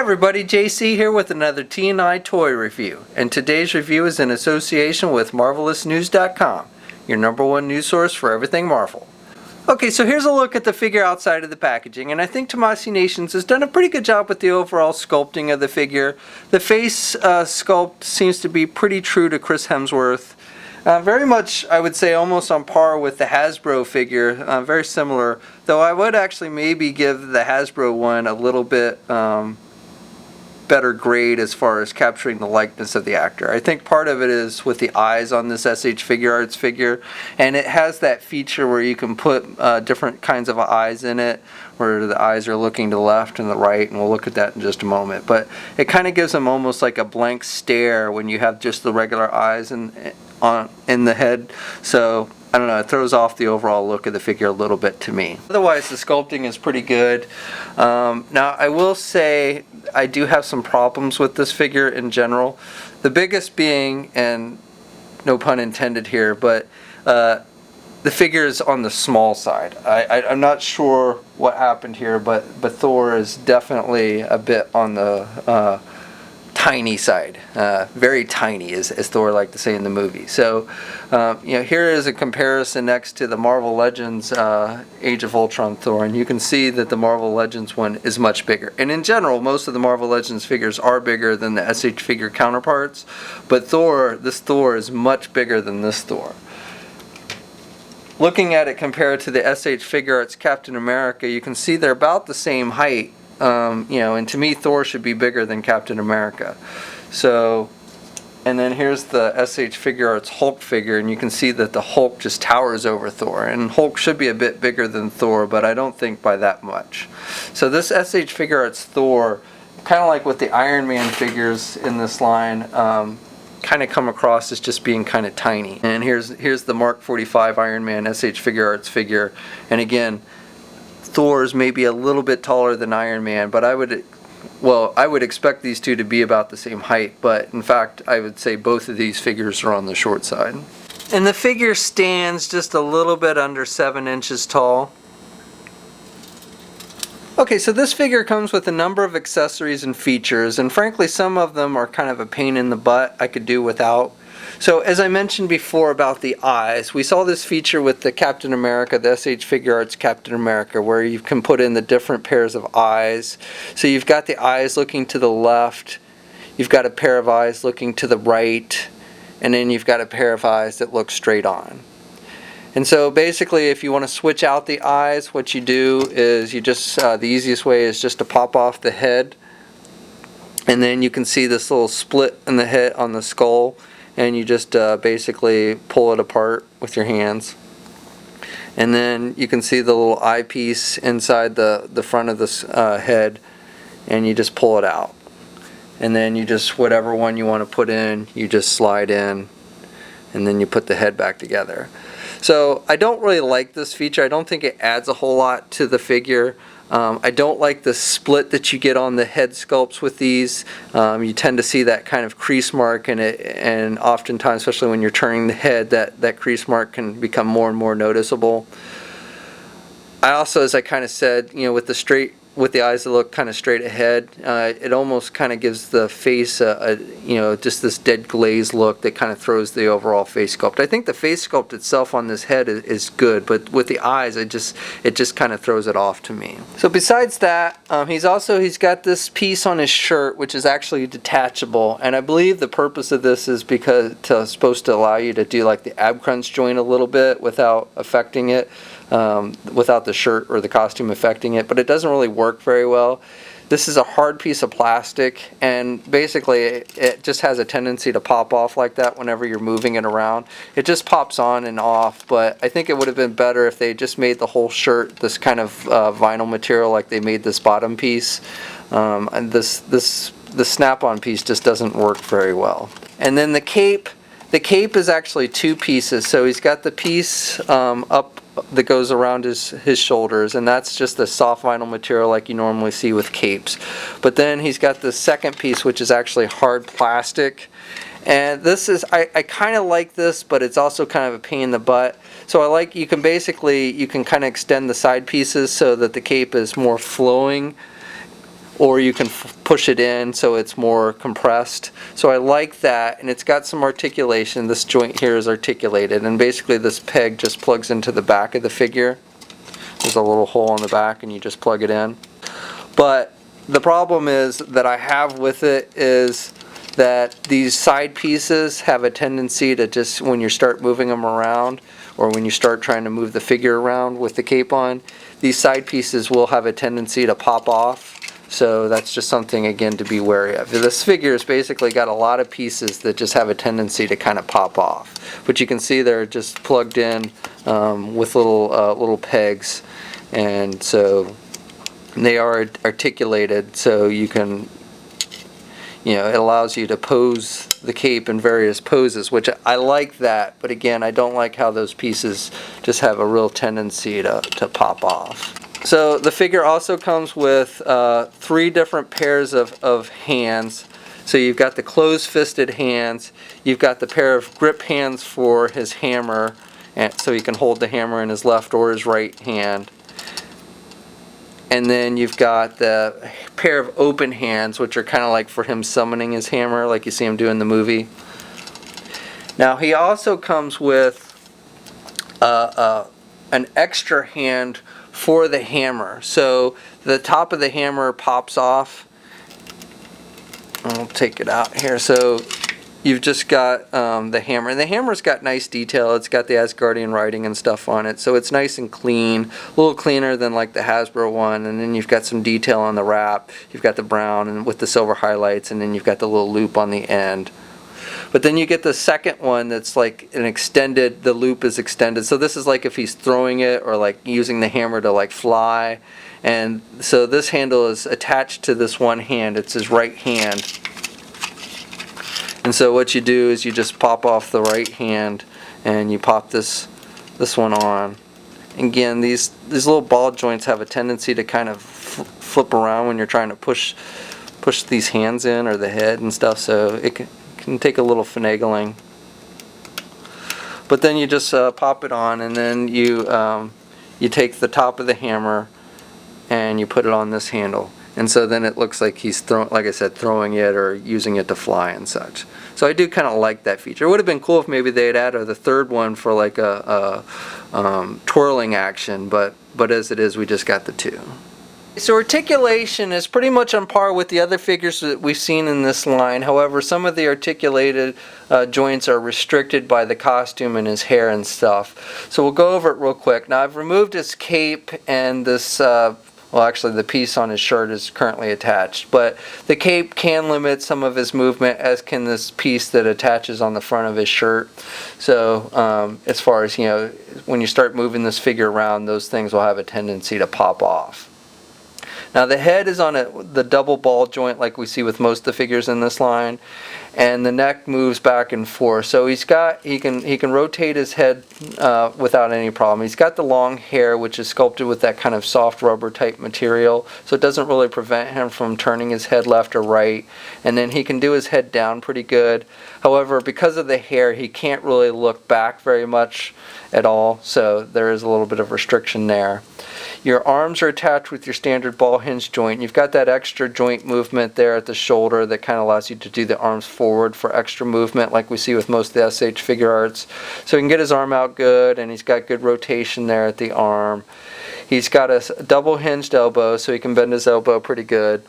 everybody, JC here with another T&I toy review, and today's review is in association with MarvelousNews.com, your #1 news source for everything Marvel. Okay, so here's a look at the figure outside of the packaging, and I think Tomasi Nations has done a pretty good job with the overall sculpting of the figure. The face sculpt seems to be pretty true to Chris Hemsworth. Very much, I would say, almost on par with the Hasbro figure, very similar, though I would actually maybe give the Hasbro one a little bit better grade as far as capturing the likeness of the actor. I think part of it is with the eyes on this S.H.Figuarts figure, and it has that feature where you can put different kinds of eyes in it, where the eyes are looking to the left and the right, and we'll look at that in just a moment. But it kind of gives them almost like a blank stare when you have just the regular eyes in the head. So I don't know, it throws off the overall look of the figure a little bit to me. Otherwise, the sculpting is pretty good. Now, I will say I do have some problems with this figure in general. The biggest being, and no pun intended here, but the figure is on the small side. I'm not sure what happened here, but Thor is definitely a bit on the tiny side, very tiny, as Thor liked to say in the movie. So, here is a comparison next to the Marvel Legends Age of Ultron Thor, and you can see that the Marvel Legends one is much bigger. And in general, most of the Marvel Legends figures are bigger than the S.H. figure counterparts, but this Thor is much bigger than this Thor. Looking at it compared to the S.H. Figuarts Captain America, you can see they're about the same height. And to me, Thor should be bigger than Captain America. So, and then here's the S.H. Figuarts Hulk figure, and you can see that the Hulk just towers over Thor. And Hulk should be a bit bigger than Thor, but I don't think by that much. So this S.H. Figuarts Thor, kind of like with the Iron Man figures in this line, kind of come across as just being kind of tiny. And here's the Mark 45 Iron Man S.H. Figuarts figure, and again, Thor's maybe a little bit taller than Iron Man, but I would expect these two to be about the same height, but in fact I would say both of these figures are on the short side. And the figure stands just a little bit under 7 inches tall. Okay, so this figure comes with a number of accessories and features, and frankly some of them are kind of a pain in the butt I could do without. So as I mentioned before about the eyes, we saw this feature with the Captain America, the S.H. Figuarts Captain America, where you can put in the different pairs of eyes. So you've got the eyes looking to the left, you've got a pair of eyes looking to the right, and then you've got a pair of eyes that look straight on. And so basically if you want to switch out the eyes, what you do is you just, the easiest way is just to pop off the head, and then you can see this little split in the head on the skull, and you just basically pull it apart with your hands. And then you can see the little eyepiece inside the front of this head, and you just pull it out. And then you just, whatever one you want to put in, you just slide in, and then you put the head back together. So I don't really like this feature. I don't think it adds a whole lot to the figure. I don't like the split that you get on the head sculpts with these. You tend to see that kind of crease mark in it, and oftentimes, especially when you're turning the head, that crease mark can become more and more noticeable. I also, as I kind of said, with the eyes that look kind of straight ahead, it almost kind of gives the face just this dead glaze look that kind of throws the overall face sculpt. I think the face sculpt itself on this head is good, but with the eyes, it just kind of throws it off to me. So besides that, he's got this piece on his shirt which is actually detachable, and I believe the purpose of this is because it's supposed to allow you to do like the ab crunch joint a little bit without affecting it. Without the shirt or the costume affecting it, but it doesn't really work very well. This is a hard piece of plastic, and basically it just has a tendency to pop off like that whenever you're moving it around. It just pops on and off, but I think it would have been better if they just made the whole shirt this kind of vinyl material like they made this bottom piece. And the snap-on piece just doesn't work very well. And then the cape is actually two pieces. So he's got the piece up that goes around his shoulders, and that's just the soft vinyl material like you normally see with capes. But then he's got the second piece, which is actually hard plastic, and this is, I kind of like this, but it's also kind of a pain in the butt. So you can kind of extend the side pieces so that the cape is more flowing or you can push it in so it's more compressed. So I like that, and it's got some articulation. This joint here is articulated, and basically this peg just plugs into the back of the figure. There's a little hole in the back and you just plug it in. But the problem is that I have with it is that these side pieces have a tendency to just, when you start moving them around, or when you start trying to move the figure around with the cape on, these side pieces will have a tendency to pop off. So that's just something, again, to be wary of. This figure has basically got a lot of pieces that just have a tendency to kind of pop off. But you can see they're just plugged in with little pegs, and so they are articulated, so you can, it allows you to pose the cape in various poses, which I like that, but again, I don't like how those pieces just have a real tendency to pop off. So the figure also comes with 3 different pairs of hands. So you've got the closed-fisted hands, you've got the pair of grip hands for his hammer, and so he can hold the hammer in his left or his right hand. And then you've got the pair of open hands, which are kind of like for him summoning his hammer, like you see him do in the movie. Now he also comes with an extra hand for the hammer. So the top of the hammer pops off. I'll take it out here. So you've just got the hammer, and the hammer's got nice detail. It's got the Asgardian writing and stuff on it, so it's nice and clean, a little cleaner than like the Hasbro one. And then you've got some detail on the wrap. You've got the brown and with the silver highlights, and then you've got the little loop on the end. But then you get the second one that's like an extended, the loop is extended. So this is like if he's throwing it or like using the hammer to like fly. And so this handle is attached to this one hand. It's his right hand. And so what you do is you just pop off the right hand and you pop this one on. Again, these little ball joints have a tendency to kind of flip around when you're trying to push these hands in, or the head and stuff, so it can take a little finagling. But then you just pop it on, and then you take the top of the hammer and you put it on this handle. And so then it looks like he's like I said, throwing it or using it to fly and such. So I do kind of like that feature. It would have been cool if maybe they'd added the third one for like a twirling action, but as it is, we just got the 2. So articulation is pretty much on par with the other figures that we've seen in this line. However, some of the articulated joints are restricted by the costume and his hair and stuff. So we'll go over it real quick. Now I've removed his cape, and this well, actually the piece on his shirt is currently attached, but the cape can limit some of his movement, as can this piece that attaches on the front of his shirt. So as far as, when you start moving this figure around, those things will have a tendency to pop off. Now the head is on the double ball joint like we see with most of the figures in this line, and the neck moves back and forth. So he can rotate his head without any problem. He's got the long hair, which is sculpted with that kind of soft rubber type material, so it doesn't really prevent him from turning his head left or right. And then he can do his head down pretty good. However, because of the hair, he can't really look back very much at all, so there is a little bit of restriction there. Your arms are attached with your standard ball hinge joint. You've got that extra joint movement there at the shoulder that kind of allows you to do the arms forward for extra movement, like we see with most of the S.H.Figuarts. So he can get his arm out good, and he's got good rotation there at the arm. He's got a double hinged elbow, so he can bend his elbow pretty good.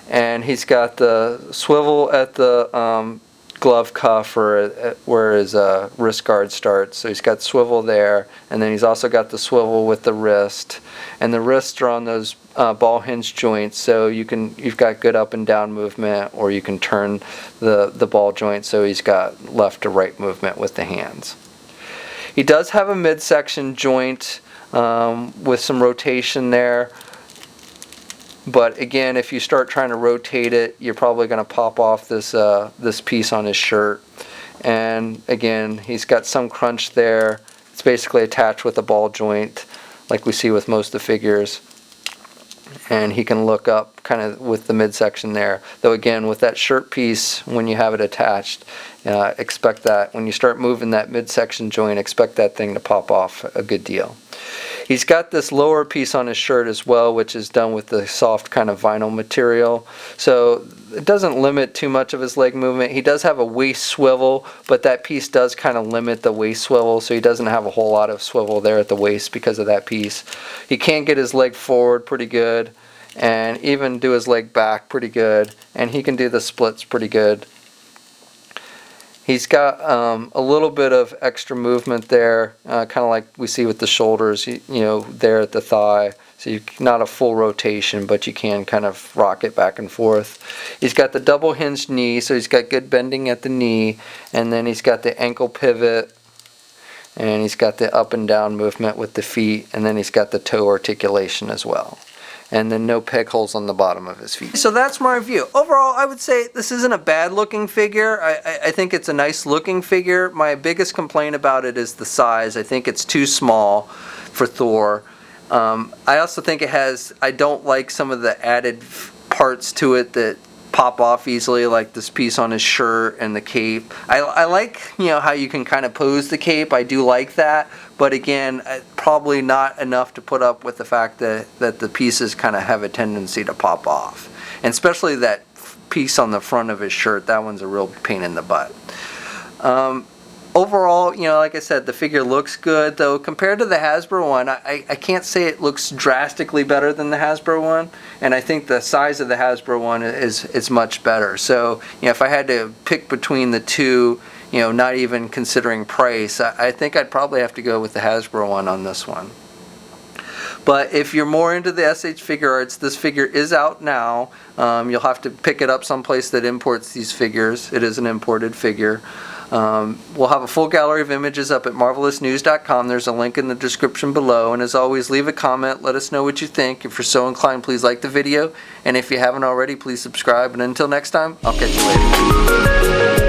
And he's got the swivel at the glove cuff, or where his wrist guard starts. So he's got swivel there, and then he's also got the swivel with the wrist. And the wrists are on those ball hinge joints, so you've got good up and down movement, or you can turn the ball joint so he's got left to right movement with the hands. He does have a midsection joint with some rotation there. But again, if you start trying to rotate it, you're probably going to pop off this piece on his shirt. And again, he's got some crunch there. It's basically attached with a ball joint, like we see with most of the figures. And he can look up kind of with the midsection there. Though again, with that shirt piece, when you have it attached, expect that when you start moving that midsection joint, expect that thing to pop off a good deal. He's got this lower piece on his shirt as well, which is done with the soft kind of vinyl material. So it doesn't limit too much of his leg movement. He does have a waist swivel, but that piece does kind of limit the waist swivel, so he doesn't have a whole lot of swivel there at the waist because of that piece. He can get his leg forward pretty good, and even do his leg back pretty good, and he can do the splits pretty good. He's got a little bit of extra movement there, kind of like we see with the shoulders, you know, there at the thigh. So not a full rotation, but you can kind of rock it back and forth. He's got the double hinged knee, so he's got good bending at the knee, and then he's got the ankle pivot, and he's got the up and down movement with the feet, and then he's got the toe articulation as well. And then no peg holes on the bottom of his feet. So that's my review. Overall, I would say this isn't a bad looking figure. I think it's a nice looking figure. My biggest complaint about it is the size. I think it's too small for Thor. I also think I don't like some of the added parts to it that pop off easily, like this piece on his shirt and the cape. I like, you know, how you can kind of pose the cape. I do like that, but again, probably not enough to put up with the fact that the pieces kind of have a tendency to pop off, and especially that piece on the front of his shirt. That one's a real pain in the butt. Overall, you know, like I said, the figure looks good, though compared to the Hasbro one, I can't say it looks drastically better than the Hasbro one, and I think the size of the Hasbro one is much better. So, you know, if I had to pick between the two, you know, not even considering price, I think I'd probably have to go with the Hasbro one on this one. But if you're more into the S.H.Figuarts, this figure is out now. You'll have to pick it up someplace that imports these figures. It is an imported figure. We'll have a full gallery of images up at marvelousnews.com. There's a link in the description below. And as always, leave a comment. Let us know what you think. If you're so inclined, please like the video. And if you haven't already, please subscribe. And until next time, I'll catch you later.